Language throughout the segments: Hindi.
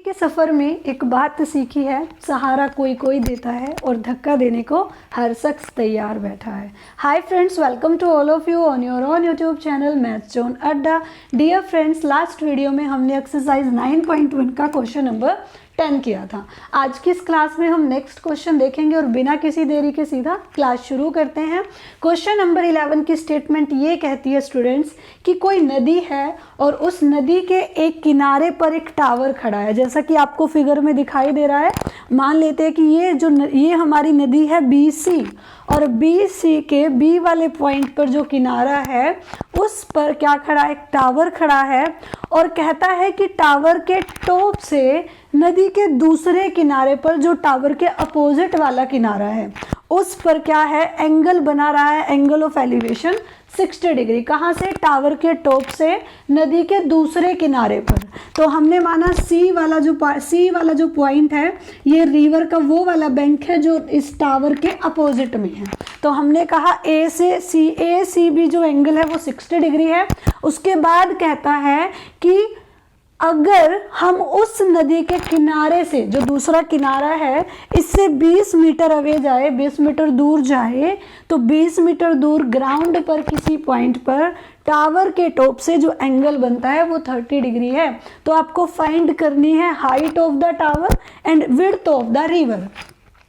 के सफ़र में एक बात सीखी है, सहारा कोई कोई देता है और धक्का देने को हर शख्स तैयार बैठा है। Hi friends, welcome to all of you on your own YouTube channel maths zone Adda. Dear friends, last video में हमने एक्सरसाइज 9.1 का क्वेश्चन नंबर 10 किया था। आज की इस क्लास में हम नेक्स्ट क्वेश्चन देखेंगे और बिना किसी देरी के सीधा क्लास शुरू करते हैं। क्वेश्चन नंबर 11 की स्टेटमेंट ये कहती है स्टूडेंट्स कि कोई नदी है और उस नदी के एक किनारे पर एक टावर खड़ा है, जैसा कि आपको फिगर में दिखाई दे रहा है। मान लेते हैं कि ये हमारी नदी है BC और BC के B वाले पॉइंट पर जो किनारा है उस पर क्या खड़ा है, एक टावर खड़ा है और कहता है कि टावर के टॉप से नदी के दूसरे किनारे पर जो टावर के अपोजिट वाला किनारा है उस पर क्या है, एंगल बना रहा है, एंगल ऑफ एलिवेशन 60 डिग्री। कहाँ से? टावर के टॉप से नदी के दूसरे किनारे पर। तो हमने माना C वाला जो पॉइंट है ये रिवर का वो वाला बैंक है जो इस टावर के अपोजिट में है। तो हमने कहा A से C B जो एंगल है वो 60 डिग्री है। उसके बाद कहता है कि अगर हम उस नदी के किनारे से, जो दूसरा किनारा है, इससे 20 मीटर अवे जाए, 20 मीटर दूर जाए, तो 20 मीटर दूर ग्राउंड पर किसी पॉइंट पर टावर के टॉप से जो एंगल बनता है वो 30 डिग्री है। तो आपको फाइंड करनी है height of the tower and width of the river.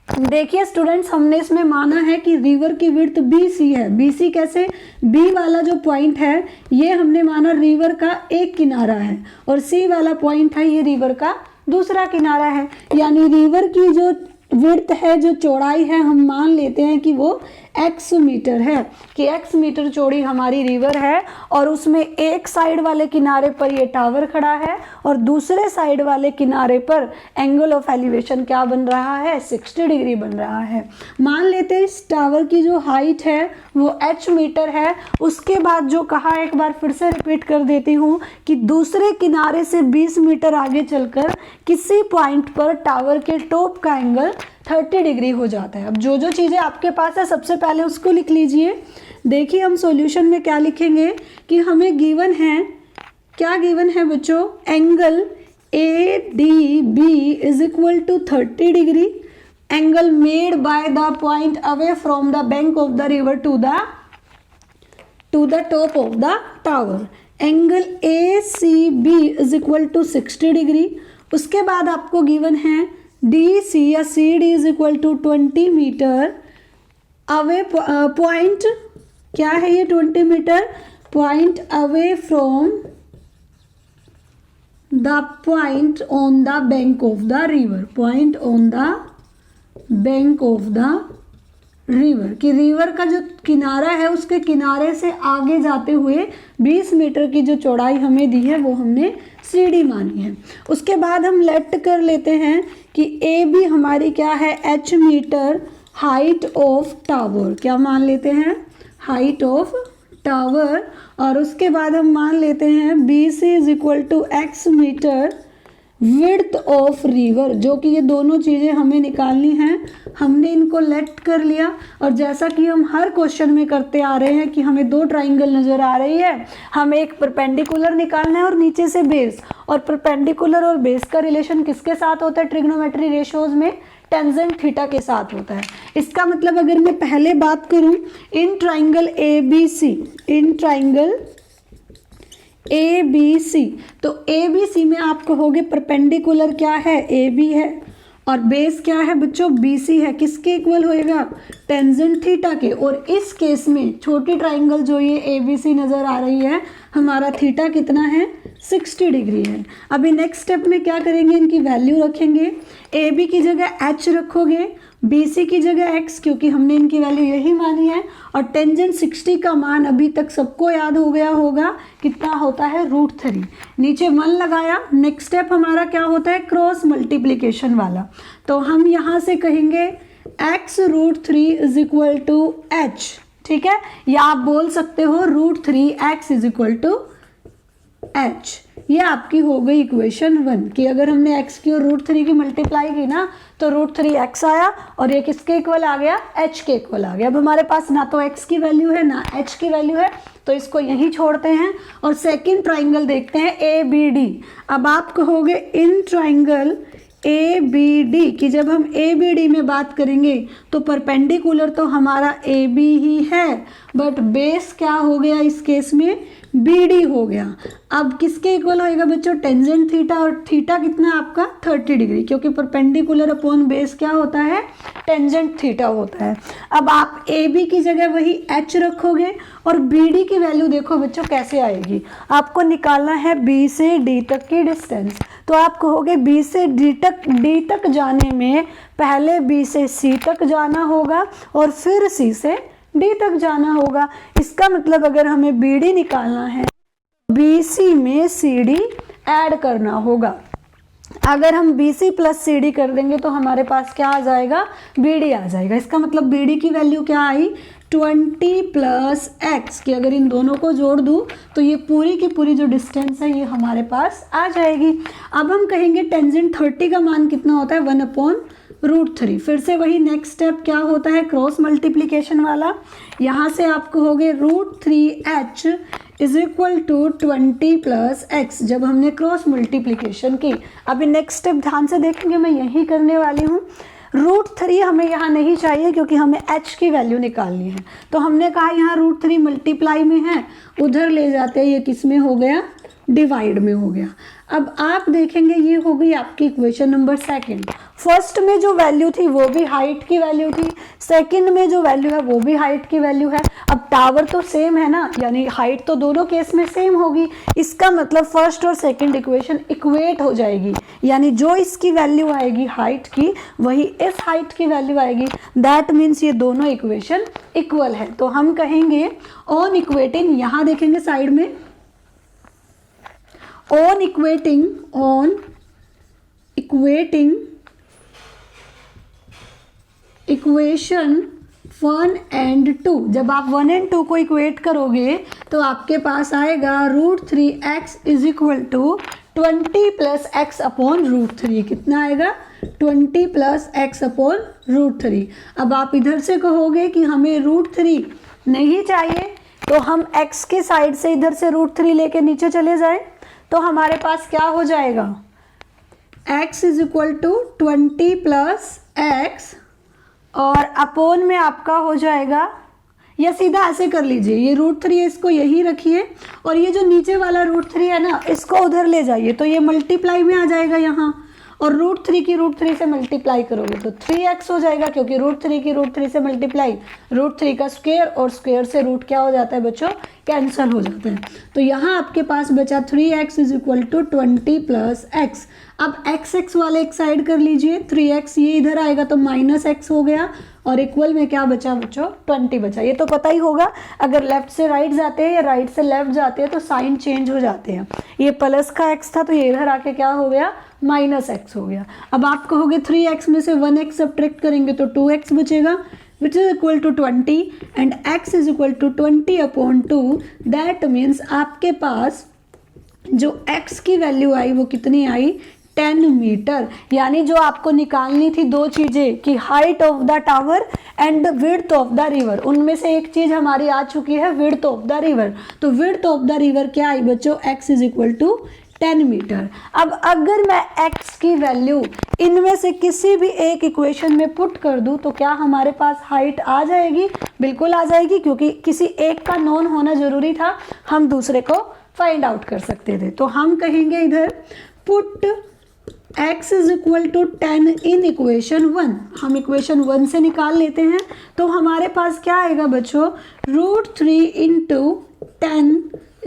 देखिए स्टूडेंट्स, हमने इसमें माना है कि रिवर की विड्थ BC है। BC कैसे? B वाला जो पॉइंट है ये हमने माना रिवर का एक किनारा है और C वाला पॉइंट है ये रिवर का दूसरा किनारा है। यानी रिवर की जो विड्थ है, जो चौड़ाई है, हम मान लेते हैं कि वो x मीटर है, कि x मीटर चौड़ी हमारी रिवर है और उसमें एक साइड वाले किनारे पर ये टावर खड़ा है और दूसरे साइड वाले किनारे पर एंगल ऑफ एलिवेशन क्या बन रहा है, 60 डिग्री बन रहा है। मान लेते हैं इस टावर की जो हाइट है वो h मीटर है। उसके बाद जो कहा, एक बार फिर से रिपीट कर देती हूँ कि दूसरे किनारे से 20 मीटर आगे चलकर किसी पॉइंट पर टावर के टॉप का एंगल 30 डिग्री हो जाता है। अब जो जो चीज़ें आपके पास है सबसे पहले उसको लिख लीजिए। देखिए हम सॉल्यूशन में क्या लिखेंगे कि हमें गिवन है, क्या गिवन है बच्चों, angle ADB is equal to 30 degree, angle made by the point away from the bank of the river to the top of the tower. Angle ACB is equal to 60 degree. उसके बाद आपको गिवन है DC या CD is equal to 20 metre away, point क्या है ये, 20 metre point away from the point on the bank of the river, point on the bank of the river, कि रिवर का जो किनारा है उसके किनारे से आगे जाते हुए 20 मीटर की जो चौड़ाई हमें दी है वो हमने CD मानी है। उसके बाद हम लेट कर लेते हैं कि AB हमारी क्या है, H metre height of tower, क्या मान लेते हैं, हाइट ऑफ टावर। और उसके बाद हम मान लेते हैं BC is equal to X metre width of river, जो कि ये दोनों चीज़ें हमें निकालनी हैं। हमने इनको लेट कर लिया और जैसा कि हम हर क्वेश्चन में करते आ रहे हैं कि हमें दो ट्राइंगल नज़र आ रही है, हमें एक परपेंडिकुलर निकालना है और नीचे से बेस। और परपेंडिकुलर और बेस का रिलेशन किसके साथ होता है ट्रिग्नोमेट्री रेशियोज में? टेंजेंट थीटा के साथ होता है। इसका मतलब अगर मैं पहले बात करूं, इन ट्राइंगल ABC, तो ABC में आप कहोगे परपेंडिकुलर क्या है, AB है, और बेस क्या है बच्चों, BC है। किसके इक्वल होएगा? टेंजेंट थीटा के। और इस केस में छोटी ट्राइंगल जो ये ABC नज़र आ रही है, हमारा थीटा कितना है, 60 डिग्री है। अभी नेक्स्ट स्टेप में क्या करेंगे, इनकी वैल्यू रखेंगे। AB की जगह H रखोगे, BC की जगह X, क्योंकि हमने इनकी वैल्यू यही मानी है। और टेंजेंट 60 का मान अभी तक सबको याद हो गया होगा, कितना होता है, √3। नीचे 1 लगाया। नेक्स्ट स्टेप हमारा क्या होता है, क्रॉस मल्टीप्लिकेशन वाला। तो हम यहाँ से कहेंगे X √3 is equal to H, ठीक है, या आप बोल सकते हो √3x is equal to H। ये आपकी हो गई इक्वेशन 1 कि अगर हमने x की और √3 की मल्टीप्लाई की ना तो √3x आया और ये किसके इक्वल आ गया, h के इक्वल आ गया। अब हमारे पास ना तो x की वैल्यू है ना h की वैल्यू है, तो इसको यहीं छोड़ते हैं और सेकंड ट्राइंगल देखते हैं ABD। अब आप कहोगे इन ट्राइंगल ABD की जब हम ABD में बात करेंगे तो परपेंडिकुलर तो हमारा AB ही है, बट बेस क्या हो गया इस केस में, BD हो गया। अब किसके इक्वल होएगा बच्चों, टेंजेंट थीटा, और थीटा कितना आपका 30 डिग्री, क्योंकि परपेंडिकुलर अपॉन बेस क्या होता है, टेंजेंट थीटा होता है। अब आप AB की जगह वही H रखोगे और BD की वैल्यू देखो बच्चों कैसे आएगी। आपको निकालना है B से D तक की डिस्टेंस, तो आप कहोगे B से D तक जाने में पहले B से C तक जाना होगा और फिर C से D तक जाना होगा। इसका मतलब अगर हमें BD निकालना है BC में CD ऐड करना होगा। अगर हम BC प्लस CD कर देंगे तो हमारे पास क्या आ जाएगा, BD आ जाएगा। इसका मतलब BD की वैल्यू क्या आई, 20 प्लस x की अगर इन दोनों को जोड़ दूं तो ये पूरी की पूरी जो डिस्टेंस है ये हमारे पास आ जाएगी। अब हम कहेंगे टेंजेंट 30 का मान कितना होता है, 1/√3। फिर से वही नेक्स्ट स्टेप क्या होता है, क्रॉस मल्टीप्लीकेशन वाला। यहाँ से आप कहोगे √3h is equal to 20 plus x, जब हमने क्रॉस मल्टीप्लीकेशन की। अभी नेक्स्ट स्टेप ध्यान से देखेंगे, मैं यही करने वाली हूँ। √3 हमें यहाँ नहीं चाहिए क्योंकि हमें h की वैल्यू निकालनी है, तो हमने कहा यहाँ √3 मल्टीप्लाई में है, उधर ले जाते हैं, ये किस में हो गया, डिवाइड में हो गया। अब आप देखेंगे ये हो गई आपकी इक्वेशन नंबर सेकंड। फर्स्ट में जो वैल्यू थी वो भी हाइट की वैल्यू थी, सेकंड में जो वैल्यू है वो भी हाइट की वैल्यू है। अब टावर तो सेम है ना, यानी हाइट तो दोनों केस में सेम होगी। इसका मतलब फर्स्ट और सेकंड इक्वेशन इक्वेट हो जाएगी, यानी जो इसकी वैल्यू आएगी हाइट की वही इस हाइट की वैल्यू आएगी। दैट मीन्स ये दोनों इक्वेशन इक्वल है। तो हम कहेंगे ऑन इक्वेटिंग, यहाँ देखेंगे साइड में, on equating इक्वेशन 1 and 2, जब आप 1 and 2 को इक्वेट करोगे तो आपके पास आएगा √3x is equal to 20 plus x upon √3। कितना आएगा, 20 प्लस x अपॉन √3। अब आप इधर से कहोगे कि हमें √3 नहीं चाहिए, तो हम x के साइड से इधर से √3 लेके नीचे चले जाए तो हमारे पास क्या हो जाएगा, x is equal to 20 plus x और अपोन में आपका हो जाएगा, या सीधा ऐसे कर लीजिए, ये √3 है इसको यही रखिए और ये जो नीचे वाला √3 है ना इसको उधर ले जाइए, तो ये मल्टीप्लाई में आ जाएगा यहाँ, और √3 की √3 से मल्टीप्लाई करोगे तो 3x हो जाएगा, क्योंकि √3 की √3 से मल्टीप्लाई √3 का स्क्वायर, और स्क्वायर से रूट क्या हो जाता है बच्चों, कैंसिल हो जाता है। तो यहाँ आपके पास बचा 3x is equal to 20 plus x। अब x वाले एक साइड कर लीजिए, 3x ये इधर आएगा तो -x हो गया, और इक्वल में क्या बचा बच्चों, 20 बचा। ये तो पता ही होगा, अगर लेफ्ट से राइट जाते हैं या राइट से लेफ्ट जाते हैं तो साइन चेंज हो जाते हैं। ये प्लस का x था तो ये इधर आके क्या हो गया, -x हो गया। अब आप कहोगे 3x में से 1x सब्ट्रैक्ट करेंगे तो 2x बचेगा, which is equal to 20 and x is equal to 20 upon 2। that means आपके पास जो x की वैल्यू आई वो कितनी आई, 10 मीटर। यानी जो आपको निकालनी थी दो चीजें कि height of the tower and width of the river, उनमें से एक चीज हमारी आ चुकी है विड्थ ऑफ द रिवर। तो विड्थ ऑफ द रिवर क्या आई बच्चों, x is equal to 10 metre. अब अगर मैं x की वैल्यू इनमें से किसी भी एक इक्वेशन में पुट कर दूं तो क्या हमारे पास हाइट आ जाएगी, बिल्कुल आ जाएगी, क्योंकि किसी एक का नोन होना जरूरी था, हम दूसरे को फाइंड आउट कर सकते थे। तो हम कहेंगे इधर put x is equal to 10 in equation 1। हम इक्वेशन 1 से निकाल लेते हैं तो हमारे पास क्या आएगा बच्चों, √3 into 10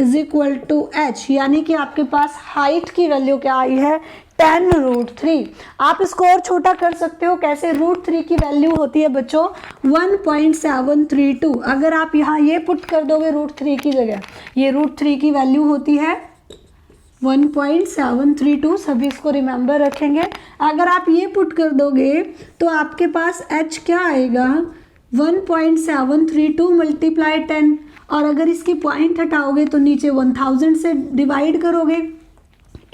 is equal to h, यानी कि आपके पास हाइट की वैल्यू क्या आई है, 10√3। आप इसको और छोटा कर सकते हो, कैसे, √3 की वैल्यू होती है बच्चों 1.732। अगर आप यहाँ ये पुट कर दोगे √3 की जगह, ये √3 की वैल्यू होती है 1.732, सभी इसको रिमेंबर रखेंगे। अगर आप ये पुट कर दोगे तो आपके पास h क्या आएगा, 1.732 मल्टीप्लाई 10, और अगर इसकी पॉइंट हटाओगे तो नीचे 1000 से डिवाइड करोगे,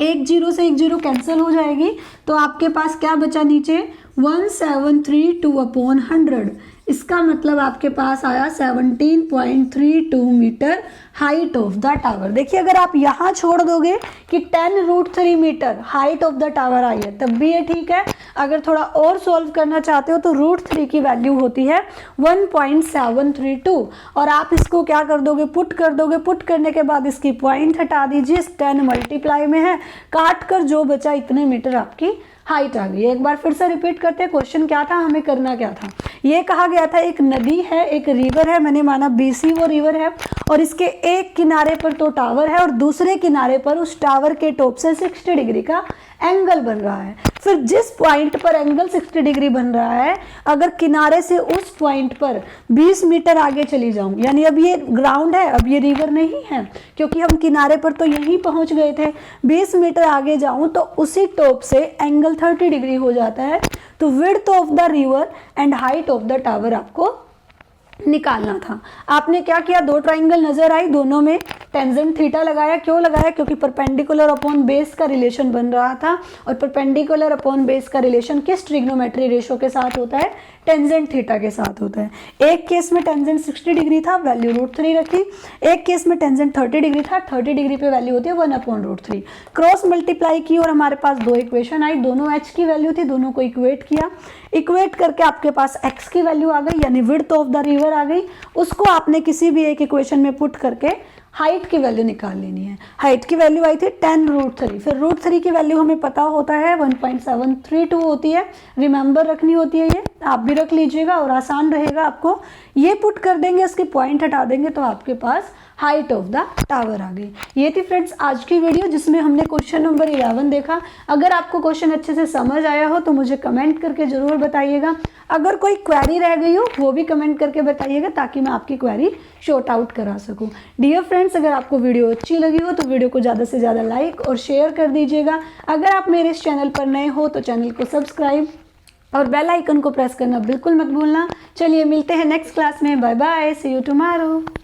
एक जीरो से एक जीरो कैंसिल हो जाएगी, तो आपके पास क्या बचा नीचे, 1732 अपॉन 100। इसका मतलब आपके पास आया 17.32 metre height of the tower. देखिए अगर आप यहाँ छोड़ दोगे कि 10√3 metre height of the tower आई है तब भी ये ठीक है। अगर थोड़ा और सॉल्व करना चाहते हो तो √3 की वैल्यू होती है 1.732 और आप इसको क्या कर दोगे, पुट कर दोगे। पुट करने के बाद इसकी पॉइंट हटा दीजिए, 10 मल्टीप्लाई में है, काट कर जो बचा इतने मीटर आपकी हाइट आ गई। एक बार फिर से रिपीट करते हैं, क्वेश्चन क्या था, हमें करना क्या था। ये कहा गया था एक नदी है, एक रिवर है, मैंने माना BC वो रिवर है और इसके एक किनारे पर तो टावर है और दूसरे किनारे पर उस टावर के टॉप से 60 डिग्री का एंगल बन रहा है। फिर जिस पॉइंट पर एंगल 60 डिग्री बन रहा है, अगर किनारे से उस पॉइंट पर 20 मीटर आगे चली जाऊं, यानी अब ये ग्राउंड है, अब ये रिवर नहीं है क्योंकि हम किनारे पर तो यहीं पहुंच गए थे। 20 मीटर आगे जाऊं तो उसी टॉप से एंगल 30 डिग्री हो जाता है। तो width of the river and height of the tower आपको निकालना था। आपने क्या किया, दो ट्राइंगल नजर आई, दोनों में टेंजेंट थीटा लगाया। क्यों लगाया, क्योंकि परपेंडिकुलर अपॉन बेस का रिलेशन बन रहा था और परपेंडिकुलर अपॉन बेस का रिलेशन किस ट्रिग्नोमेट्री रेशो के साथ होता है, टेंजेंट थीटा के साथ होता है। एक केस में टेंजेंट 60 डिग्री था, वैल्यू √3 रखी। एक केस में टेंजेंट 30 डिग्री था, 30 डिग्री पे वैल्यू होती है 1/√3। क्रॉस मल्टीप्लाई की और हमारे पास दो इक्वेशन आई, दोनों h की वैल्यू थी, दोनों को इक्वेट किया। इक्वेट करके आपके पास x की वैल्यू आ गई, यानी विड्थ ऑफ द रिवर आ गई। उसको आपने किसी भी एक इक्वेशन में पुट करके हाइट की वैल्यू निकाल लेनी है। हाइट की वैल्यू आई थी 10√3, फिर √3 की वैल्यू हमें पता होता है 1.732 होती है, रिमेंबर रखनी होती है, ये आप भी रख लीजिएगा और आसान रहेगा आपको। ये पुट कर देंगे, इसकी पॉइंट हटा देंगे तो आपके पास हाइट ऑफ द टावर आ गई। ये थी फ्रेंड्स आज की वीडियो जिसमें हमने क्वेश्चन नंबर 11 देखा। अगर आपको क्वेश्चन अच्छे से समझ आया हो तो मुझे कमेंट करके ज़रूर बताइएगा। अगर कोई क्वेरी रह गई हो वो भी कमेंट करके बताइएगा ताकि मैं आपकी क्वेरी शॉर्ट आउट करा सकूं। डियर फ्रेंड्स, अगर आपको वीडियो अच्छी लगी हो तो वीडियो को ज़्यादा से ज़्यादा लाइक और शेयर कर दीजिएगा। अगर आप मेरे इस चैनल पर नए हो तो चैनल को सब्सक्राइब और बेल आइकन को प्रेस करना बिल्कुल मत भूलना। चलिए मिलते हैं नेक्स्ट क्लास में, bye bye, see you tomorrow.